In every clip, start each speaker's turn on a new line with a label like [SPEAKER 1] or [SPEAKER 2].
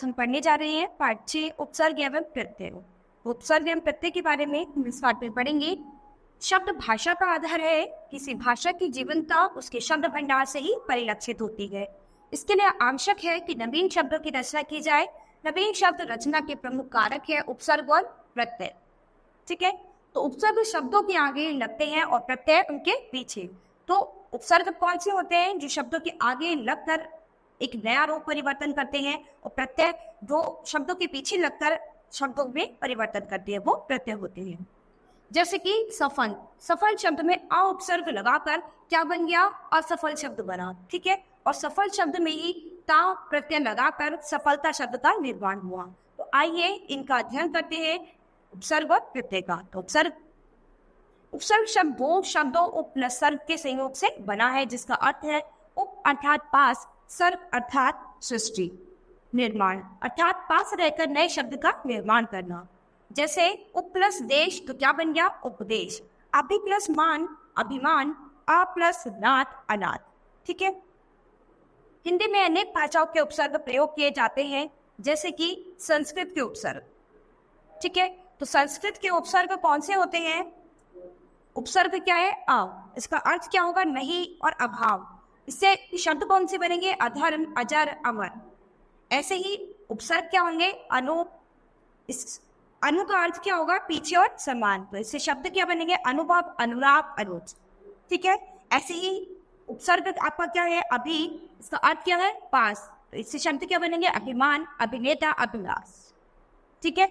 [SPEAKER 1] हम पढ़ने जा रहे हैं पाठ 6 उपसर्ग एवं प्रत्यय। उपसर्ग एवं प्रत्यय के बारे में हम इस पाठ में पढ़ेंगे। शब्द भाषा का आधार है। किसी भाषा की जीवंतता उसके शब्द भंडार से ही परिलक्षित होती है। इसके लिए आवश्यक है कि नवीन शब्दों की रचना की जाए। नवीन शब्द रचना के प्रमुख कारक है उपसर्ग और प्रत्यय। ठीक है, तो उपसर्ग शब्दों के आगे लगते हैं और प्रत्यय उनके पीछे। तो उपसर्ग कौन से होते हैं? जो शब्दों के आगे लगकर एक नया रूप परिवर्तन करते हैं, और प्रत्यय जो शब्दों के पीछे लगकर शब्दों में परिवर्तन करते हैं, वो प्रत्यय होते हैं। जैसे कि सफल, सफल शब्द में अ उपसर्ग लगाकर क्या बन गया? असफल शब्द बना। ठीक है, और सफल शब्द में ही ता प्रत्यय लगाकर सफलता शब्द का निर्माण हुआ। तो आइए इनका अध्ययन करते हैं, उपसर्ग और प्रत्यय का। तो उपसर्ग शब्द दो शब्दों उप प्लस सर्ग के संयोग से बना है, जिसका अर्थ है उप अर्थात पास, सर्ग अर्थात सृष्टि, निर्माण अर्थात पास रहकर नए शब्द का निर्माण करना। जैसे उप प्लस देश तो क्या बन गया? उपदेश। अभि प्लस मान अभिमान, आ प्लस नाथ अनाथ। ठीक है, हिंदी में अनेक भाषाओं के उपसर्ग प्रयोग किए जाते हैं, जैसे कि संस्कृत के उपसर्ग। ठीक है, तो संस्कृत के उपसर्ग कौन से होते हैं? उपसर्ग क्या है? अ। इसका अर्थ क्या होगा? नहीं और अभाव। इससे शब्द कौन से बनेंगे? अधर्म, अजर, अमर। ऐसे ही उपसर्ग क्या होंगे? अनु। इस अनु का अर्थ क्या होगा? पीछे और समान। तो इससे शब्द क्या बनेंगे? अनुभव, अनुराग, अनुज। ठीक है, ऐसे ही उपसर्ग आपका क्या है? अभी। इसका अर्थ क्या है? पास। तो इससे शब्द क्या बनेंगे? अभिमान, अभिनेता, अभिलाष। ठीक है,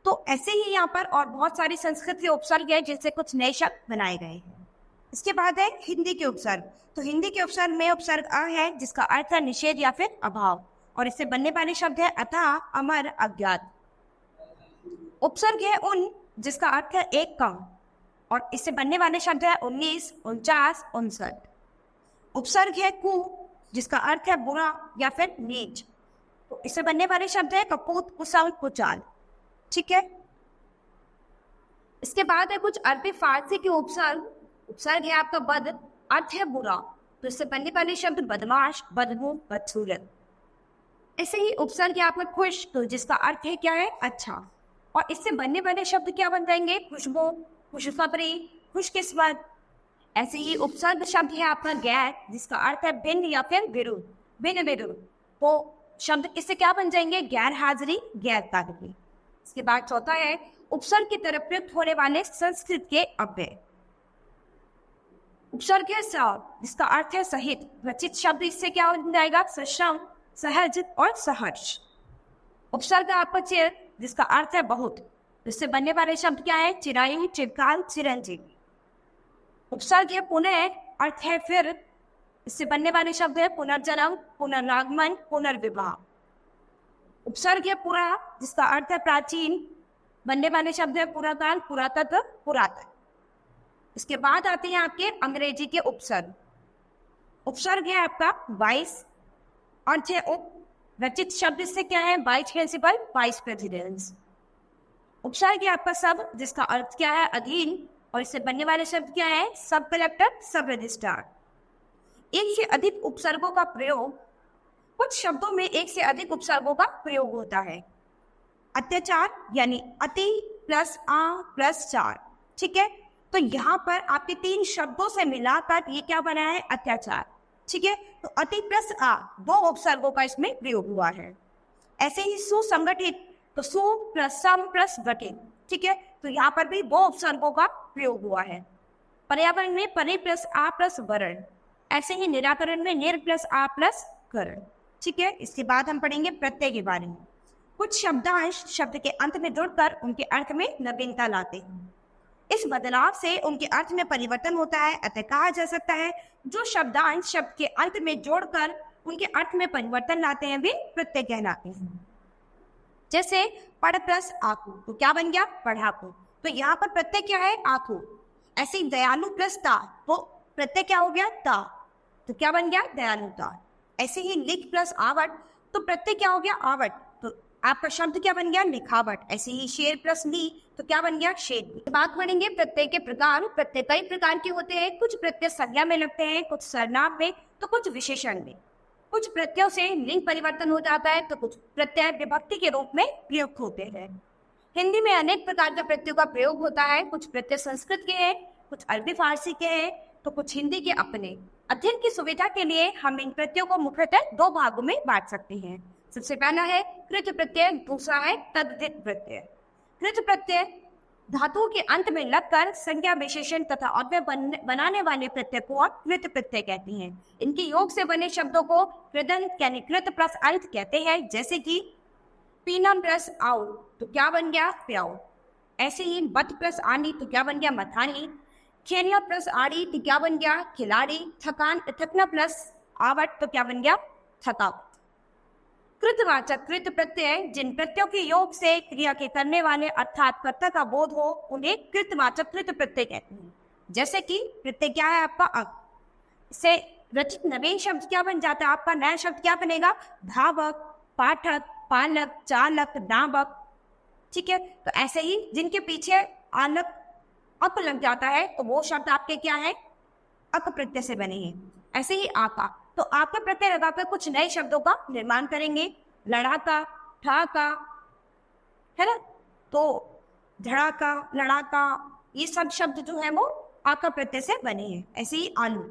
[SPEAKER 1] तो ऐसे ही यहाँ पर और बहुत सारी संस्कृत के उपसर्ग है, जिनसे कुछ नए शब्द बनाए गए हैं। इसके बाद है हिंदी के उपसर्ग। तो हिंदी के उपसर्ग में उपसर्ग अ है, जिसका अर्थ है निषेध या फिर अभाव, और इससे बनने वाले शब्द है अतः, अमर, अज्ञात। उपसर्ग है उन, जिसका अर्थ है एक कम, और इससे बनने वाले शब्द है 19, 49, 59। उपसर्ग है कु, जिसका अर्थ है बुरा या फिर नीच, तो इससे बनने वाले शब्द है कपूत, कुशल, कुचाल। ठीक है, इसके बाद है कुछ अरबी फारसी के उपसर्ग। उपसर्ग है आपका बद, अर्थ है बुरा, तो इससे बनने वाले शब्द बदमाश, बदबू, बदसूरत। ऐसे ही उपसर्ग है आपका खुश, तो जिसका अर्थ है क्या है? अच्छा, और इससे बनने वाले शब्द क्या बन जाएंगे? खुशबू, खुशखबरी, खुशकिस्मत। ऐसे ही उपसर्ग शब्द है आपका गैर, जिसका अर्थ है भिन्न या फिर विरुद्ध, भिन्न विरुद्ध। तो शब्द इससे क्या बन जाएंगे? गैर हाजिरी, गैर तारीफी। इसके बाद चौथा है उपसर्ग की तरफ प्रयुक्त होने वाले संस्कृत के अव्यय। उपसर्ग है स, जिसका अर्थ है सहित। रचित शब्द इससे क्या बन जाएगा? सश्रम, सहज और सहर्ष। उपसर्ग आपका चिर, जिसका अर्थ है बहुत, इससे बनने वाले शब्द क्या है? चिरायु, चिरकाल, चिरंजीवी। उपसर्ग है पुनः, अर्थ है फिर, इससे बनने वाले शब्द है पुनर्जन्म, पुनरागमन, पुनर्विवाह। उपसर्ग है पुरा, जिसका अर्थ है प्राचीन, बनने वाले शब्द है पुराकाल, पुरातत्व, पुरातन। इसके बाद आते हैं आपके अंग्रेजी के उपसर्ग। उपसर्ग है आपका 22, अर्थ है उप, रचित शब्द इससे क्या है? Vice principal, vice presidents. उपसर्ग है आपका सब, जिसका अर्थ क्या है? अधीन, और इससे बनने वाले शब्द क्या है? सब कलेक्टर, सब रजिस्ट्रार। एक से अधिक उपसर्गों का प्रयोग, कुछ शब्दों में एक से अधिक उपसर्गों का प्रयोग होता है। अत्याचार यानी अति प्लस आ प्लस चार। ठीक है, तो यहाँ पर आपके 3 शब्दों से मिलाकर ये क्या बना है? अत्याचार। ठीक है, तो अति प्लस आ, 2 उपसर्गों का इसमें प्रयोग हुआ है। ऐसे ही सुसंगठित, तो सु प्लस सम प्लस गठित। ठीक है, तो यहाँ पर भी 2 उपसर्गों का प्रयोग हुआ है। पर्यावरण में परि प्लस आ प्लस वर्ण। ऐसे ही निराकरण में निर प्लस आ प्लस करण। ठीक है, इसके बाद हम पढ़ेंगे प्रत्यय के बारे में। कुछ शब्दांश शब्द के अंत में जुड़कर उनके अर्थ में नवीनता लाते हैं। इस बदलाव से उनके अर्थ में परिवर्तन होता है, अतः कहा जा सकता है जो शब्दांश शब्द के अंत में जोड़कर उनके अर्थ में परिवर्तन लाते हैं, वे प्रत्यय कहलाते हैं। जैसे पढ़ प्लस आंखों, तो क्या बन गया? पढ़ाकू। तो यहाँ पर प्रत्यय क्या है? आंखों। ऐसे ही दयालु प्लस ता, तो प्रत्यय क्या हो गया? ता, तो क्या बन गया? दयालुता। ऐसे ही लिख प्लस आवट, तो प्रत्यय क्या हो गया? आवट, तो आपका शब्द क्या बन गया? लिखावट। ऐसे ही शेर प्लस ली, तो क्या बन गया? शेर। बात करेंगे प्रत्यय के प्रकार। प्रत्यय कई प्रकार के होते हैं। कुछ प्रत्यय संज्ञा में लगते हैं, कुछ सर्वनाम में, तो कुछ विशेषण में। कुछ प्रत्ययों से लिंग परिवर्तन हो जाता है तो कुछ प्रत्यय विभक्ति के रूप में प्रयुक्त होते हैं। हिंदी में अनेक प्रकार के प्रत्ययों का प्रयोग होता है। कुछ प्रत्यय संस्कृत के हैं, कुछ अरबी फारसी के हैं, तो कुछ हिंदी के अपने। अध्ययन की सुविधा के लिए हम इन प्रत्ययों को मुख्यतः दो भागों में बांट सकते हैं। सबसे पहला है कृत प्रत्यय, दूसरा है तद्धित प्रत्यय। कृत प्रत्यय धातुओं के अंत में लगकर संज्ञा विशेषण तथा अव्यय बनाने वाले प्रत्यय को कृत प्रत्यय कहते हैं। इनके योग से बने शब्दों को कृदंत यानी कृत प्लस अंत कहते हैं। जैसे कि पीनम प्लस आओ तो क्या बन गया? प्याओ। ऐसे ही बत प्लस आनी तो क्या बन गया? मथानी। खेनिया प्लस आड़ी तो क्या बन गया? खिलाड़ी। थकना प्लस आवट तो क्या बन गया? थकावट। कृतवाचक कृत प्रत्यय जिन प्रत्ययों के योग से क्रिया के करने वाले अर्थात कर्ता का बोध हो उन्हें कृतवाचक कृत प्रत्यय कहते हैं। जैसे कि प्रत्यय क्या है आपका? अक। इससे रचित नवीन शब्द क्या बन जाता है? आपका नया शब्द क्या बनेगा? धावक, पाठक, पालक, चालक, नावक। ठीक है, तो ऐसे ही जिनके पीछे आलक अप लग जाता है तो वो शब्द आपके क्या है? अक प्रत्यय से बने हैं। ऐसे ही आका, तो आपका प्रत्यय लगाकर कुछ नए शब्दों का निर्माण करेंगे। लड़ाका, ठाका, है ना, तो धड़ाका, लड़ाका, ये सब शब्द जो है वो आका प्रत्यय से बने हैं। ऐसे ही आलू,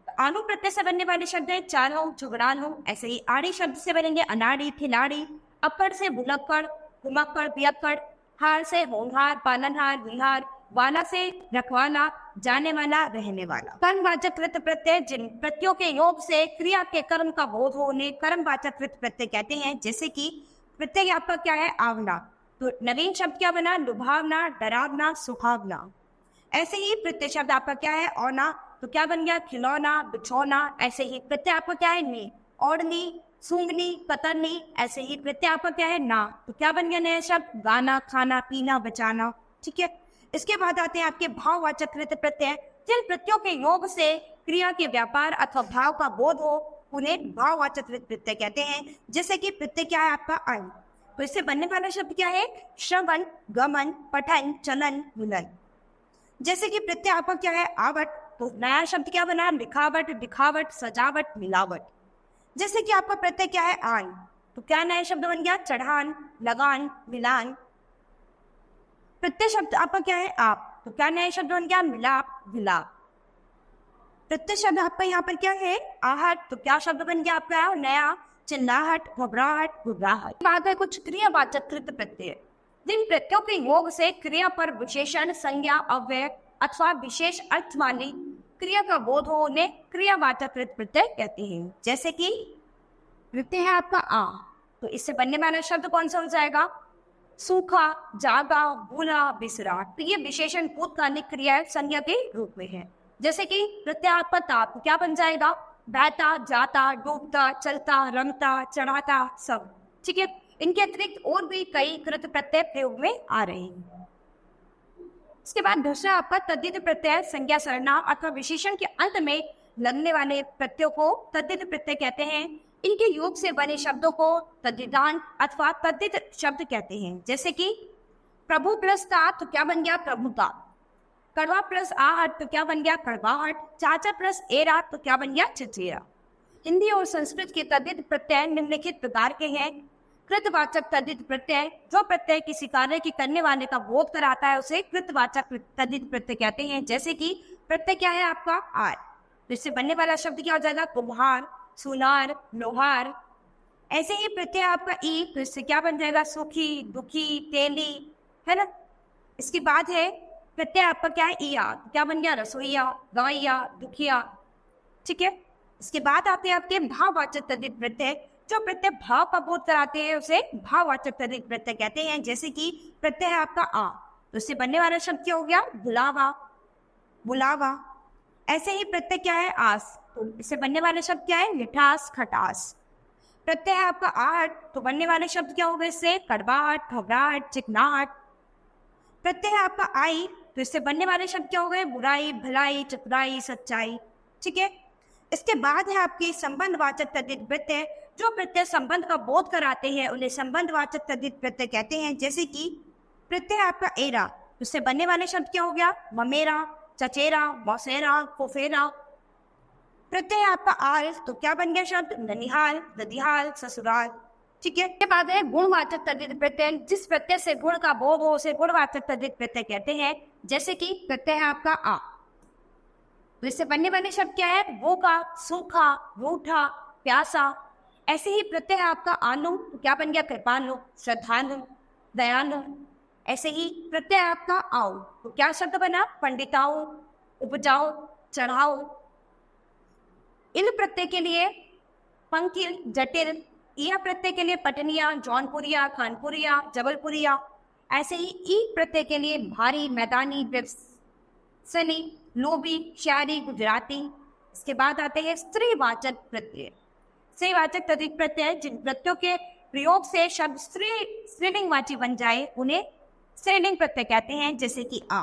[SPEAKER 1] आलू प्रत्यय से बनने वाले शब्द है चालो, झुगड़ालो। ऐसे ही आड़ी शब्द से बनेंगे अनाड़ी, खिलाड़ी। अपर से भुलक्कड़, घुमक्कड़, पियक्कड़। हार से होनहार, पालनहार, विहार। वाला से रखवाला, जाने वाला, रहने वाला। कर्मवाचक कृत प्रत्यय जिन प्रत्ययों के योग से क्रिया के कर्म का बोध हो उन्हें कर्मवाचक कृत प्रत्यय कहते हैं। जैसे कि प्रत्यय आपका क्या है? आवना, तो नवीन शब्द क्या बना? लुभावना, डरावना, सुहावना। ऐसे ही प्रत्यय शब्द आपका क्या है? औना, तो क्या बन गया? खिलौना, बिछौना। ऐसे ही प्रत्यय आपका क्या है? नी, ओढ़नी, सूंघनी, कतरनी। ऐसे ही प्रत्यय आपका क्या है? ना, तो क्या बन गया नया शब्द? गाना, खाना, पीना, बचाना। ठीक है, इसके बाद आते हैं आपके भाववाचक कृत प्रत्यय जिन प्रत्ययों के योग से क्रिया के व्यापार अथवा भाव का बोध हो उन्हें भाववाचक कृत प्रत्यय कहते हैं। जैसे कि प्रत्यय क्या है आपका? अन, तो इससे बनने वाला शब्द क्या है? श्रवण, गमन, पठन, चलन, मिलन। जैसे कि प्रत्यय आपका क्या है? आवट, तो नया शब्द क्या बना? लिखावट, दिखावट, सजावट, मिलावट। जैसे कि आपका प्रत्यय क्या है? आन, तो क्या नया शब्द बन गया? चढ़ान, लगान, मिलान। प्रत्यय शब्द आपका क्या है? आप, तो क्या नया शब्द बन गया? मिलाप, विलाप। प्रत्यय शब्द आपका यहाँ पर क्या है? आहट, तो क्या शब्द बन गया आपका नया? चिल्लाहट, घबराहट, घबराहट। बात है कुछ क्रियावाचक कृत प्रत्यय जिन प्रत्ययों के योग से क्रिया पर विशेषण, संज्ञा, अव्यय अथवा विशेष अर्थ वाली क्रिया का बोध हो उन्हें क्रियावाचक कृत प्रत्यय कहते हैं। जैसे कि प्रत्यय है आपका आ, तो इससे बनने वाला शब्द कौन सा हो जाएगा? सूखा, जागा, भूला, बिसरा। तो ये विशेषण भूतकालिक क्रिया संज्ञा के रूप में है। जैसे कि प्रत्यय आपका ताप, क्या बन जाएगा? बहता, जाता, डूबता, चलता, रमता, चढ़ाता, सब। ठीक है, इनके अतिरिक्त और भी कई कृत प्रत्यय प्रयोग में आ रहे हैं। इसके बाद दूसरा आपका तद्धित प्रत्यय संज्ञा सर्वनाम अथवा विशेषण के अंत में लगने वाले प्रत्ययों को तद्धित प्रत्यय कहते हैं। इनके योग से बने शब्दों को तद्धितांत अथवा तद्धित शब्द कहते हैं। जैसे कि प्रभु प्लस ता तो क्या बन गया? प्रभुता। कड़वा प्लस आहट तो क्या बन गया? कड़वाहट। चाचा प्लस एरा तो क्या बन गया? चचेरा। हिंदी और संस्कृत के तद्धित प्रत्यय निम्नलिखित प्रकार के हैं। कृतवाचक तद्धित प्रत्यय, जो प्रत्यय किसी कार्य की करने वाले का बोध कराता है उसे कृतवाचक तद्धित प्रत्यय कहते हैं। जैसे कि प्रत्यय क्या है आपका? आर, तो इससे बनने वाला शब्द क्या हो जाएगा? कुम्हार, सुनार, लोहार। ऐसे ही प्रत्यय आपका ई, तो इससे क्या बन जाएगा? सुखी, दुखी, तेली, है ना। इसके बाद है प्रत्यय आपका क्या है? ईया, क्या बन गया? रसोईया, गाइया, दुखिया। ठीक है, इसके बाद आते हैं आपके भाववाचक तद्धित प्रत्यय, जो प्रत्यय भाव का बोध कराते हैं उसे भाववाचक तद्धित प्रत्यय कहते हैं। जैसे कि प्रत्यय है आपका आ, तो इससे बनने वाला शब्द क्या हो गया? बुलावा, बुलावा। ऐसे ही प्रत्यय क्या है? आस, तो इससे बनने वाले शब्द क्या है? मिठास, खटास। प्रत्यय है आपका आहट, तो बनने वाले शब्द क्या हो गए इससे? कड़वाहट, घबराहट, चिकनाहट। प्रत्यय है आपका आई, तो इससे बनने वाले शब्द क्या हो गए? बुराई, भलाई, चतुराई, सच्चाई। ठीक है, इसके बाद है आपके संबंधवाचक तद्धित प्रत्यय, जो प्रत्यय संबंध का बोध कराते हैं उन्हें संबंधवाचक तद्धित प्रत्यय कहते हैं। जैसे कि प्रत्यय आपका एरा, तो इससे बनने वाले शब्द क्या हो गया? ममेरा, चचेरा, मौसेरा, फोफेरा। प्रत्यय आपका आर, तो क्या बन गया शब्द? ननिहाल, ददिहाल, ससुराल। ठीक है, के बाद है गुणवाचक तद्धित प्रत्यय। जिस प्रत्यय से गुण का बोध हो उसे गुणवाचक तद्धित प्रत्यय कहते हैं। जैसे कि प्रत्यय है आपका आ, तो इससे बनने वाले शब्द क्या है? भूखा, सूखा, रूठा, प्यासा। ऐसे ही प्रत्यय है आपका आनु, तो क्या बन गया? कृपालु, श्रद्धालु, दयालु। ऐसे ही प्रत्यय है आपका आओ, तो क्या शब्द बना? पंडिताओ, उपजाओ, चढ़ाओ। इन प्रत्यय के लिए पंकिल, जटिल। यह प्रत्यय के लिए पटनिया, जौनपुरिया, कानपुरिया, जबलपुरिया। ऐसे ही ई प्रत्यय के लिए भारी, मैदानी, सनी, लोभी, शहरी, गुजराती। इसके बाद आते हैं स्त्रीवाचक प्रत्यय। स्त्रीवाचक तद्धित प्रत्यय जिन प्रत्ययों के प्रयोग से शब्द स्त्रीलिंगवाची बन जाए उन्हें स्त्रीलिंग प्रत्यय कहते हैं। जैसे कि आ,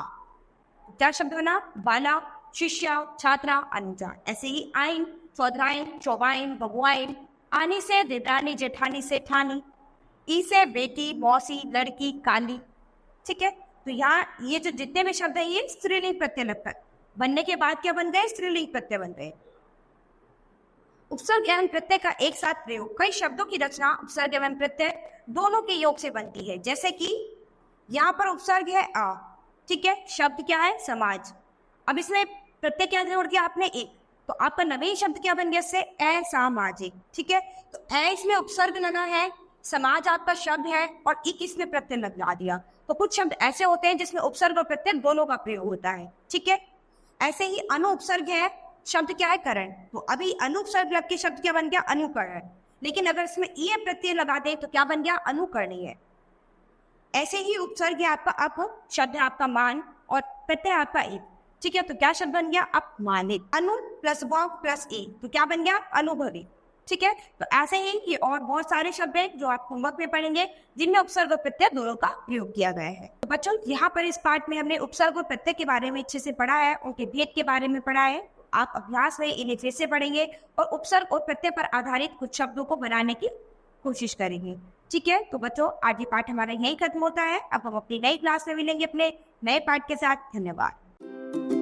[SPEAKER 1] क्या शब्द बना? बाला, शिष्या, छात्रा, अनुजा। ऐसे ही आइन, चौधराइन, चौबाइन, बबुआइन। आनी से देवरानी, जेठानी, सेठानी। ई से बेटी, मौसी, लड़की, काली। ठीक है, तो यहाँ ये जो जितने भी शब्द है ये स्त्रीलिंग प्रत्यय लगता है। बनने के बाद क्या बन गए? स्त्रीलिंग प्रत्यय बन गए। उपसर्ग एवं प्रत्यय का एक साथ प्रयोग। कई शब्दों की रचना उपसर्ग एवं प्रत्यय दोनों के योग से बनती है। जैसे कि यहाँ पर उपसर्ग है आ, ठीक है, शब्द क्या है? समाज। अब इसमें प्रत्यय क्या जोड़ दिया आपने? एक, तो आपका नवीन शब्द क्या बन गया? इससे असामाजिक। ठीक है, तो ए इसमें उपसर्ग लगा है, समाज आपका शब्द है और एक इसमें प्रत्यय लगा दिया। तो कुछ शब्द ऐसे होते हैं जिसमें उपसर्ग और प्रत्यय दोनों का प्रयोग होता है। ठीक है, ऐसे ही अनुपसर्ग है, शब्द क्या है? करण। तो अभी अनुपसर्ग लग के शब्द क्या बन गया? अनुकरण। लेकिन अगर इसमें ये प्रत्यय लगा दे तो क्या बन गया? अनुकरणीय। ऐसे ही उपसर्ग है आपका अप, शब्द है आपका मान और प्रत्यय आपका एक। ठीक है, तो क्या शब्द बन गया? अपमानित। अनु प्लस भव प्लस ए, तो क्या बन गया? अनुभवी। ठीक है, तो ऐसे ही ये और बहुत सारे शब्द हैं जो आप होमवर्क में पढ़ेंगे जिनमें उपसर्ग और प्रत्यय दोनों का प्रयोग किया गया है। तो बच्चों, यहाँ पर इस पार्ट में हमने उपसर्ग और प्रत्यय के बारे में अच्छे से पढ़ा है, उनके भेद के बारे में पढ़ा है। आप अभ्यास में इन्हें फिर से पढ़ेंगे और उपसर्ग और प्रत्यय पर आधारित कुछ शब्दों को बनाने की कोशिश करेंगे। ठीक है, तो बच्चों आज ये पाठ हमारा यहीं खत्म होता है। अब हम अपनी नई क्लास में मिलेंगे अपने नए पाठ के साथ। धन्यवाद।